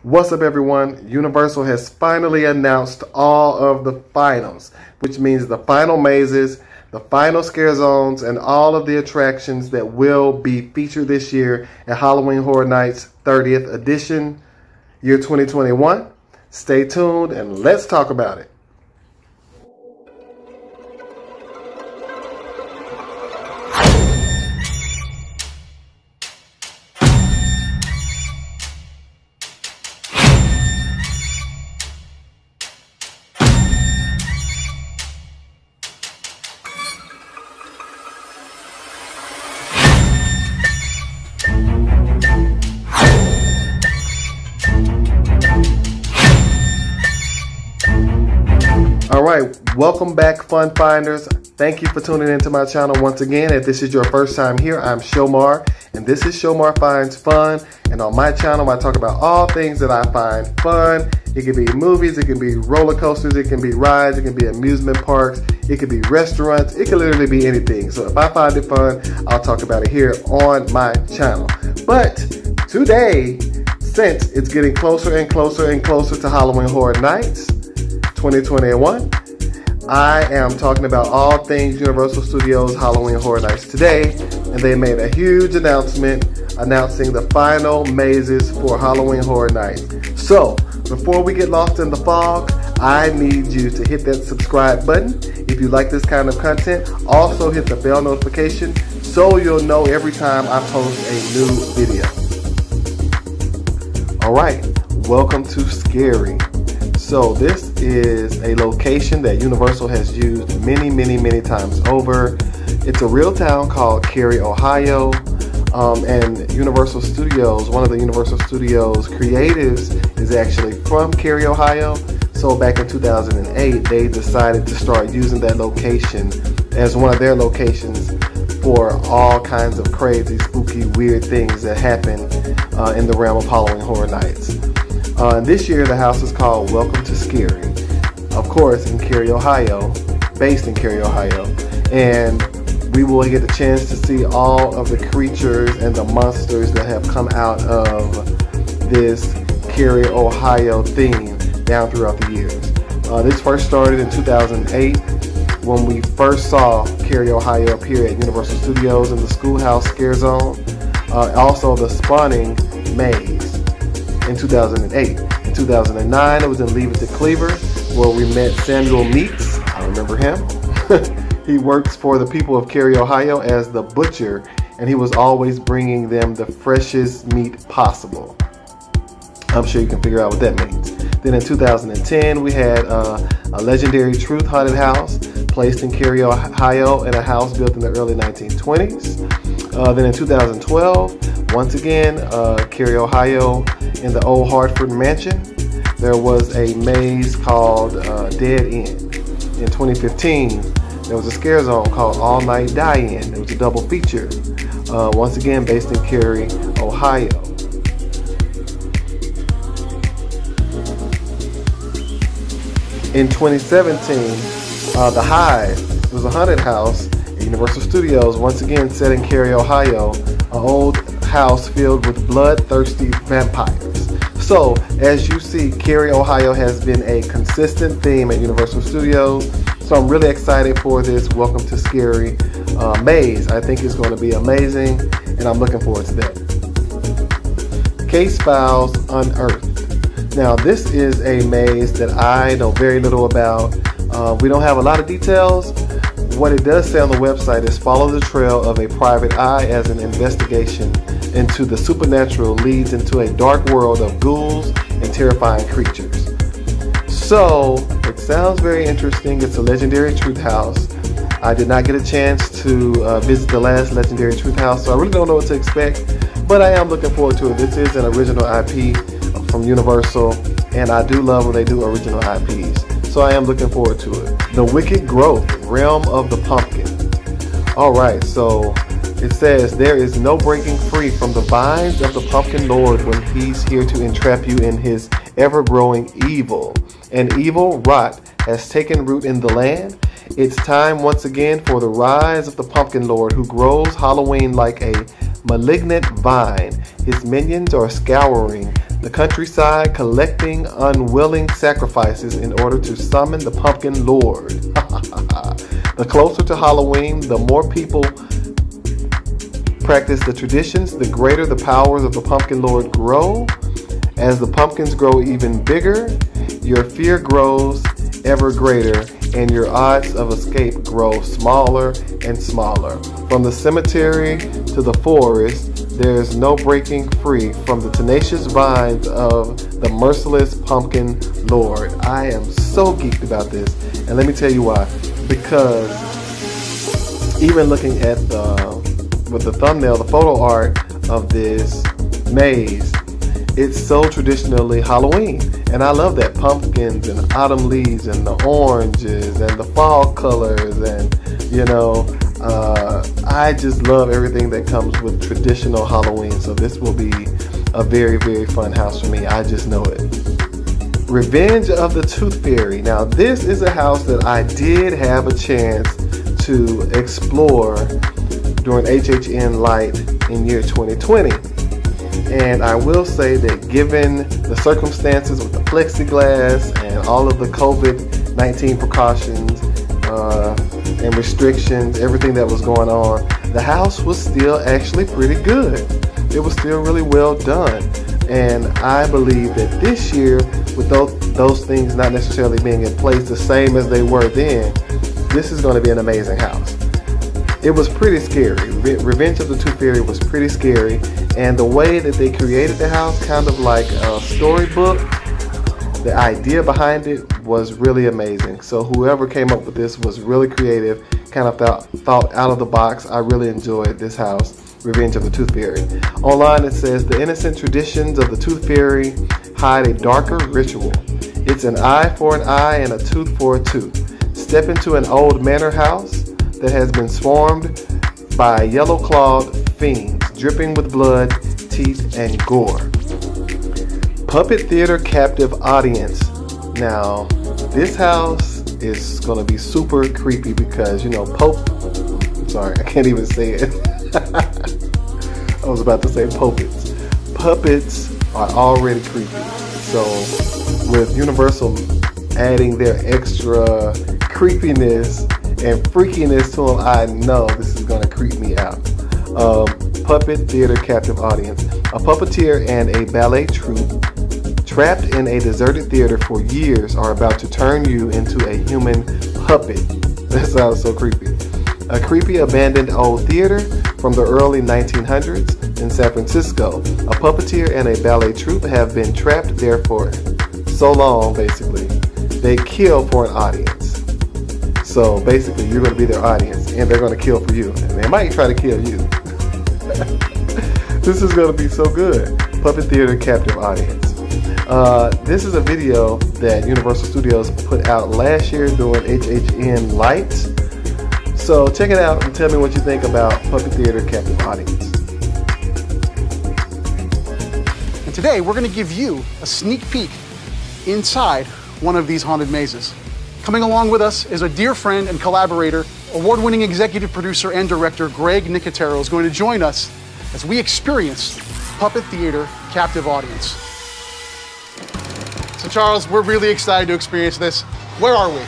What's up, everyone? Universal has finally announced all of the finals, which means the final mazes, the final Scarezones, and all of the attractions that will be featured this year at Halloween Horror Nights 30th edition, year 2021. Stay tuned and let's talk about it. Alright, welcome back, Fun Finders. Thank you for tuning into my channel once again. If this is your first time here, I'm Shomar, and this is Shomar Finds Fun. And on my channel, I talk about all things that I find fun. It can be movies, it can be roller coasters, it can be rides, it can be amusement parks, it can be restaurants, it can literally be anything. So if I find it fun, I'll talk about it here on my channel. But today, since it's getting closer and closer and closer to Halloween Horror Nights 2021, I am talking about all things Universal Studios Halloween Horror Nights today, and they made a huge announcement announcing the final mazes for Halloween Horror Nights. So before we get lost in the fog, I need you to hit that subscribe button if you like this kind of content. Also hit the bell notification so you'll know every time I post a new video. Alright, welcome to Scary. So this is a location that Universal has used many times over. It's a real town called Cary, Ohio. And Universal Studios, one of the Universal Studios creatives is actually from Cary, Ohio. So back in 2008, they decided to start using that location as one of their locations for all kinds of crazy, spooky, weird things that happen in the realm of Halloween Horror Nights. And this year, the house is called Welcome to Scary. Of course, in Cary, Ohio, based in Cary, Ohio. And we will get a chance to see all of the creatures and the monsters that have come out of this Cary, Ohio theme down throughout the years. This first started in 2008 when we first saw Cary, Ohio appear at Universal Studios in the Schoolhouse Scare Zone. Also the spawning maze in 2008. In 2009, it was in Leave It to Cleaver, where we met Samuel Meats. I remember him. He works for the people of Cary, Ohio as the butcher, and he was always bringing them the freshest meat possible. I'm sure you can figure out what that means. Then in 2010, we had a legendary truth haunted house placed in Cary, Ohio, in a house built in the early 1920s. Then in 2012, once again, Cary, Ohio, in the old Hartford mansion, there was a maze called Dead End. In 2015, there was a scare zone called All Night Die-In. It was a double feature, once again based in Cary, Ohio. In 2017, The Hive, it was a haunted house at Universal Studios, once again set in Cary, Ohio, an old house filled with bloodthirsty vampires. So, as you see, Cary, Ohio has been a consistent theme at Universal Studios. So I'm really excited for this Welcome to Scary maze. I think it's going to be amazing, and I'm looking forward to that. Case Files Unearthed. Now, this is a maze that I know very little about. We don't have a lot of details. What it does say on the website is follow the trail of a private eye as an investigation into the supernatural leads into a dark world of ghouls and terrifying creatures. So it sounds very interesting. It's a legendary truth house. I did not get a chance to visit the last legendary truth house, so I really don't know what to expect, but I am looking forward to it. This is an original IP from Universal, and I do love when they do original IPs. So I am looking forward to it. The Wicked Growth, Realm of the Pumpkin. Alright, so it says, there is no breaking free from the vines of the Pumpkin Lord when he's here to entrap you in his ever-growing evil. An evil rot has taken root in the land. It's time once again for the rise of the Pumpkin Lord, who grows Halloween like a malignant vine. His minions are scouring the countryside collecting unwilling sacrifices in order to summon the pumpkin lord. The closer to Halloween, the more people practice the traditions, the greater the powers of the pumpkin lord grow. As the pumpkins grow even bigger, your fear grows ever greater, and your odds of escape grow smaller and smaller. From the cemetery to the forest, there's no breaking free from the tenacious vines of the merciless pumpkin lord. I am so geeked about this, and let me tell you why. Because even looking at with the thumbnail, the photo art of this maze, it's so traditionally Halloween, and I love that. Pumpkins and autumn leaves and the oranges and the fall colors, and you know, I just love everything that comes with traditional Halloween. So this will be a very, very fun house for me. I just know it. Revenge of the Tooth Fairy. Now this is a house that I did have a chance to explore during HHN Light in year 2020. And I will say that given the circumstances with the plexiglass and all of the COVID-19 precautions and restrictions, everything that was going on, the house was still actually pretty good. It was still really well done. And I believe that this year, with those things not necessarily being in place the same as they were then, this is going to be an amazing house. It was pretty scary. Revenge of the Tooth Fairy was pretty scary, and the way that they created the house, kind of like a storybook, the idea behind it was really amazing. So whoever came up with this was really creative, kind of thought out of the box. I really enjoyed this house, Revenge of the Tooth Fairy. Online it says, the innocent traditions of the Tooth Fairy hide a darker ritual. It's an eye for an eye and a tooth for a tooth. Step into an old manor house that has been swarmed by yellow-clawed fiends, dripping with blood, teeth, and gore. Puppet Theater Captive Audience. Now, this house is going to be super creepy because, you know, sorry, I can't even say it. I was about to say puppets. Puppets are already creepy. So, with Universal adding their extra creepiness and freakiness to them, I know this is going to creep me out. Puppet Theater Captive Audience. A puppeteer and a ballet troupe trapped in a deserted theater for years are about to turn you into a human puppet. That sounds so creepy. A creepy abandoned old theater from the early 1900s in San Francisco. A puppeteer and a ballet troupe have been trapped there for so long, basically. They kill for an audience. So basically, you're going to be their audience, and they're going to kill for you. And they might try to kill you. This is going to be so good. Puppet Theater Captive Audience. This is a video that Universal Studios put out last year during HHN Lights. So check it out and tell me what you think about Puppet Theater Captive Audience. And today, we're going to give you a sneak peek inside one of these haunted mazes. Coming along with us is a dear friend and collaborator, award-winning executive producer and director Greg Nicotero is going to join us as we experience Puppet Theater Captive Audience. So Charles, we're really excited to experience this. Where are we?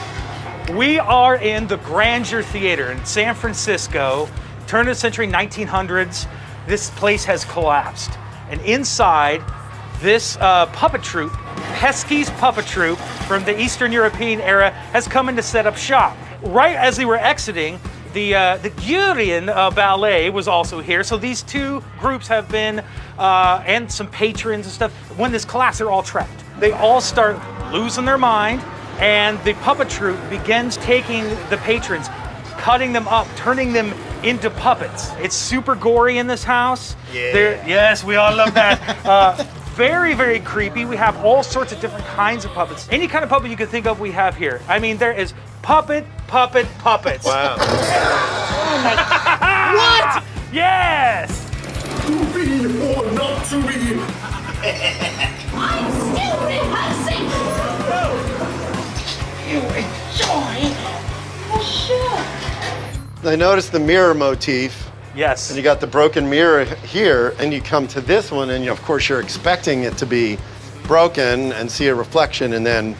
We are in the Grandeur Theater in San Francisco, turn of the century 1900s. This place has collapsed. And inside, this puppet troupe, Pesky's puppet troupe from the Eastern European era, has come in to set up shop. Right as they were exiting, the Gurian Ballet was also here. So these two groups have been, and some patrons and stuff. When this collapsed, they're all trapped. They all start losing their mind, and the puppet troupe begins taking the patrons, cutting them up, turning them into puppets. It's super gory in this house. Yeah. Yes, we all love that. Very, very creepy. We have all sorts of different kinds of puppets. Any kind of puppet you can think of, we have here. I mean, there is puppets. Wow. Oh my. What? Yes! To be or not to be. I'm still rehearsing. You enjoy the show. I noticed the mirror motif Yes. And you got the broken mirror here, and you come to this one, and of course you're expecting it to be broken and see a reflection, and then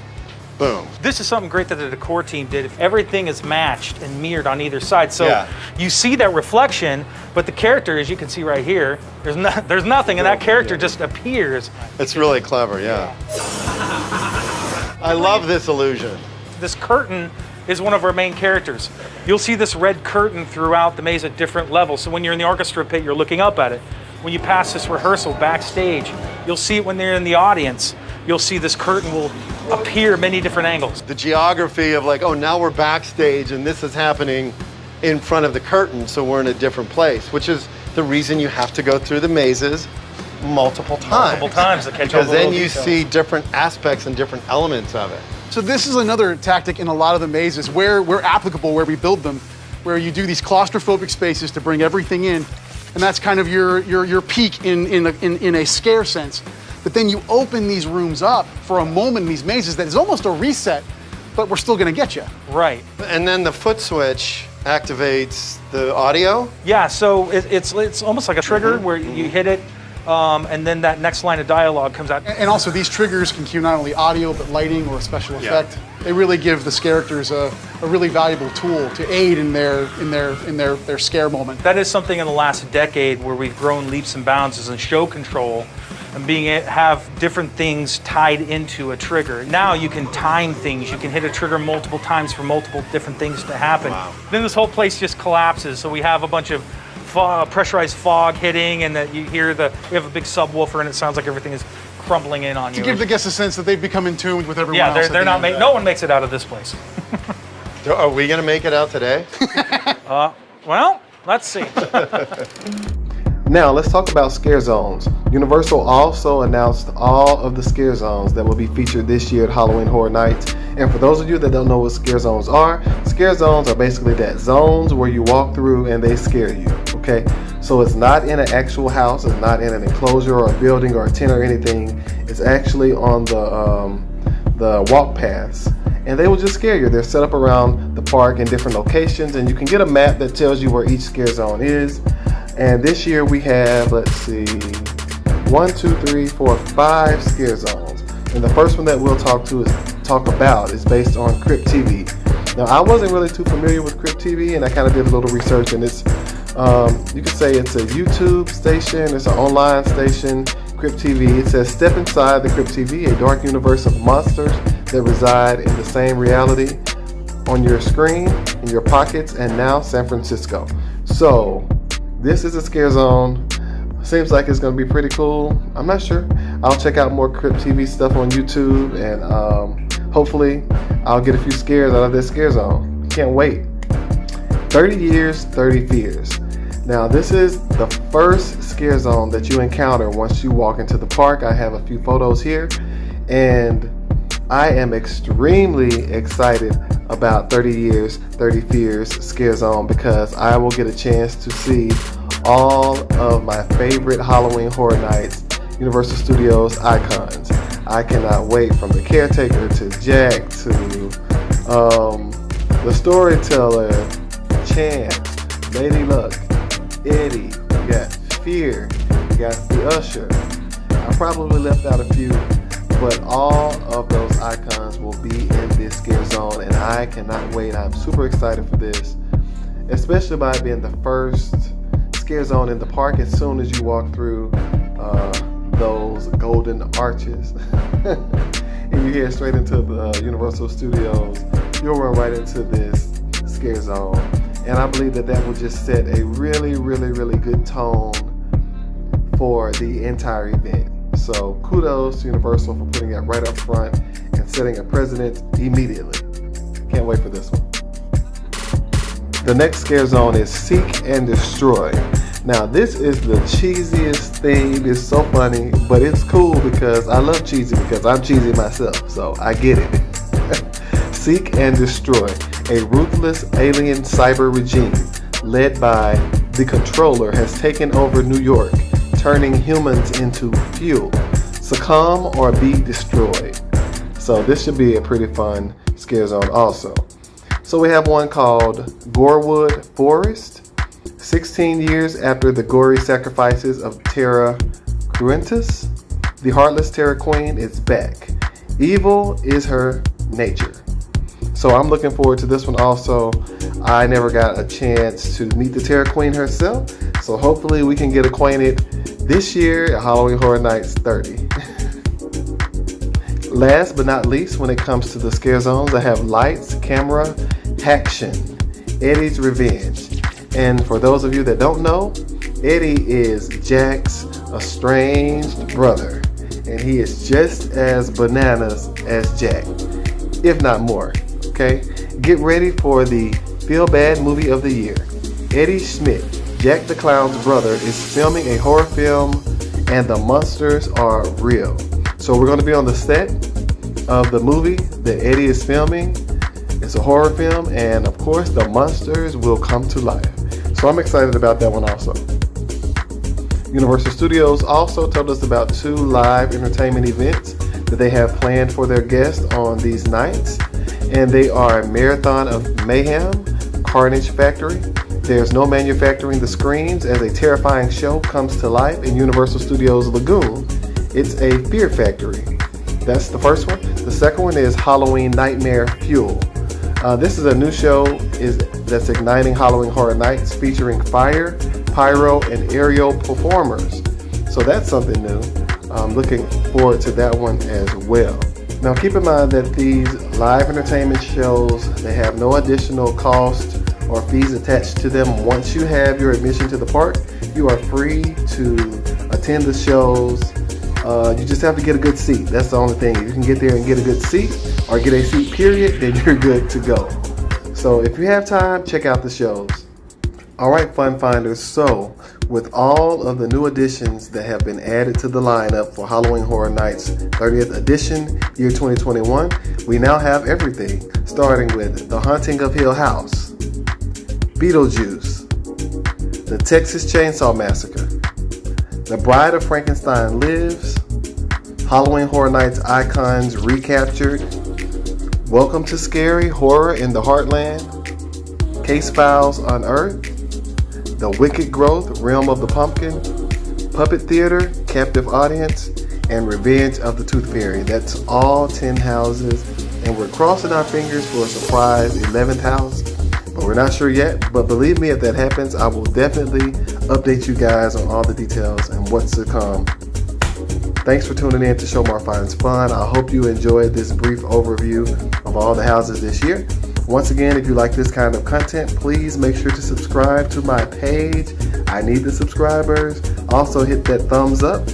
boom. This is something great that the decor team did. Everything is matched and mirrored on either side. So you see that reflection, but the character, as you can see right here, there's nothing, and that character just appears. It's really clever, yeah. I love this illusion. This curtain is one of our main characters. You'll see this red curtain throughout the maze at different levels. So when you're in the orchestra pit, you're looking up at it. When you pass this rehearsal backstage, you'll see it when they're in the audience. You'll see this curtain will appear many different angles. The geography of like, oh, now we're backstage and this is happening in front of the curtain, so we're in a different place, which is the reason you have to go through the mazes multiple times. Multiple times to catch all because the then little you details. see different aspects and different elements of it. So this is another tactic in a lot of the mazes where we're applicable, where we build them, where you do these claustrophobic spaces to bring everything in, and that's kind of your peak in a scare sense. But then you open these rooms up for a moment in these mazes that is almost a reset, but we're still gonna get you. Right. And then the foot switch activates the audio? Yeah, so it's almost like a trigger where you hit it, and then that next line of dialogue comes out. And also these triggers can cue not only audio, but lighting or a special effect. They really give the characters a really valuable tool to aid in their scare moment. That is something in the last decade where we've grown leaps and bounds is in show control and have different things tied into a trigger. Now you can time things. You can hit a trigger multiple times for multiple different things to happen. Wow. Then this whole place just collapses. So we have a bunch of pressurized fog hitting, and that you hear we have a big subwoofer, and it sounds like everything is crumbling in on you. To give the guests a sense that they've become in tune with everyone else. Yeah, they're not. No one makes it out of this place. Are we gonna make it out today? Well, let's see. Now let's talk about scare zones. Universal also announced all of the scare zones that will be featured this year at Halloween Horror Nights. And for those of you that don't know what scare zones are basically that zones where you walk through and they scare you, okay? So it's not in an actual house, it's not in an enclosure or a building or a tent or anything. It's actually on the walk paths. And they will just scare you. They're set up around the park in different locations, and you can get a map that tells you where each scare zone is. And this year we have, let's see, 5 scare zones. And the first one that we'll talk about is based on Crypt TV. Now, I wasn't really too familiar with Crypt TV, and I kind of did a little research, and it's, you could say it's a YouTube station, it's an online station, Crypt TV. It says, step inside the Crypt TV, a dark universe of monsters that reside in the same reality on your screen, in your pockets, and now San Francisco. So, this is a scare zone. Seems like it's going to be pretty cool. I'm not sure. I'll check out more Crypt TV stuff on YouTube, and hopefully I'll get a few scares out of this scare zone. Can't wait. 30 years, 30 fears. Now this is the first scare zone that you encounter once you walk into the park. I have a few photos here, and I am extremely excited about 30 years, 30 fears scare zone because I will get a chance to see all of my favorite Halloween Horror Nights Universal Studios icons. I cannot wait, from the caretaker to Jack to the storyteller, Chance, Lady Luck, Eddie, you got Fear, you got the Usher. I probably left out a few, but all of those icons will be in this scare zone, and I cannot wait. I'm super excited for this, especially by it being the first scare zone in the park. As soon as you walk through those golden arches and you head straight into the Universal Studios, you'll run right into this scare zone. And I believe that that will just set a really, really, really good tone for the entire event. So kudos to Universal for putting it right up front and setting a precedent immediately. Can't wait for this one. The next scare zone is Seek and Destroy. Now this is the cheesiest thing. It's so funny, but it's cool because I love cheesy because I'm cheesy myself, so I get it. Seek and Destroy, a ruthless alien cyber regime led by the Controller has taken over New York, turning humans into fuel. Succumb or be destroyed. So this should be a pretty fun scare zone also. So we have one called Gorewood Forest, 16 years after the gory sacrifices of Terra Cruentus, the heartless Terra Queen is back. Evil is her nature. So I'm looking forward to this one also. I never got a chance to meet the Terra Queen herself, so hopefully we can get acquainted this year at Halloween Horror Nights 30. Last but not least, when it comes to the Scarezones, I have Lights, Camera, Action, Eddie's Revenge. And for those of you that don't know, Eddie is Jack's estranged brother, and he is just as bananas as Jack, if not more. Okay, get ready for the Feel Bad Movie of the Year. Eddie Schmidt, Jack the Clown's brother, is filming a horror film, and the monsters are real. So we're going to be on the set of the movie that Eddie is filming. It's a horror film, and of course the monsters will come to life. So I'm excited about that one also. Universal Studios also told us about 2 live entertainment events that they have planned for their guests on these nights. And they are Marathon of Mayhem, Carnage Factory. There's no manufacturing the screams as a terrifying show comes to life in Universal Studios Lagoon. It's a fear factory. That's the first one. The second one is Halloween Nightmare Fuel. This is a new show that's igniting Halloween Horror Nights, featuring fire, pyro, and aerial performers. So that's something new. I'm looking forward to that one as well. Now keep in mind that these live entertainment shows, they have no additional cost or fees attached to them. Once you have your admission to the park, you are free to attend the shows. You just have to get a good seat. That's the only thing. If you can get there and get a good seat, or get a seat period, then you're good to go. So if you have time, check out the shows. Alright, Fun Finders, so with all of the new additions that have been added to the lineup for Halloween Horror Nights 30th edition, year 2021, we now have everything, starting with The Haunting of Hill House, Beetlejuice, The Texas Chainsaw Massacre, The Bride of Frankenstein Lives, Halloween Horror Nights Icons Recaptured, Welcome to Scary Horror in the Heartland, Case Files Unearthed, The Wicked Growth, Realm of the Pumpkin, Puppet Theater, Captive Audience, and Revenge of the Tooth Fairy. That's all 10 houses, and we're crossing our fingers for a surprise 11th house, but we're not sure yet. But believe me, if that happens, I will definitely update you guys on all the details and what's to come. Thanks for tuning in to Shomar Finds Fun. I hope you enjoyed this brief overview of all the houses this year. Once again, if you like this kind of content, please make sure to subscribe to my page. I need the subscribers. Also hit that thumbs up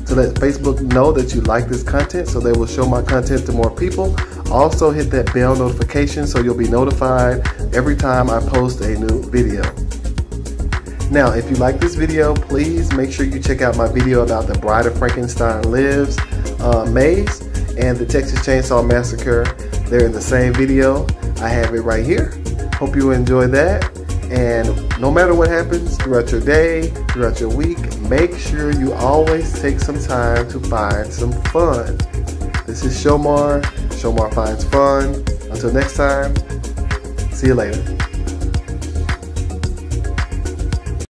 to let Facebook know that you like this content, so they will show my content to more people. Also hit that bell notification so you'll be notified every time I post a new video. Now, if you like this video, please make sure you check out my video about The Bride of Frankenstein Lives, Maze, and The Texas Chainsaw Massacre. They're in the same video. I have it right here. Hope you enjoy that. And no matter what happens throughout your day, throughout your week, make sure you always take some time to find some fun. This is Shomar Finds Fun. Until next time, see you later.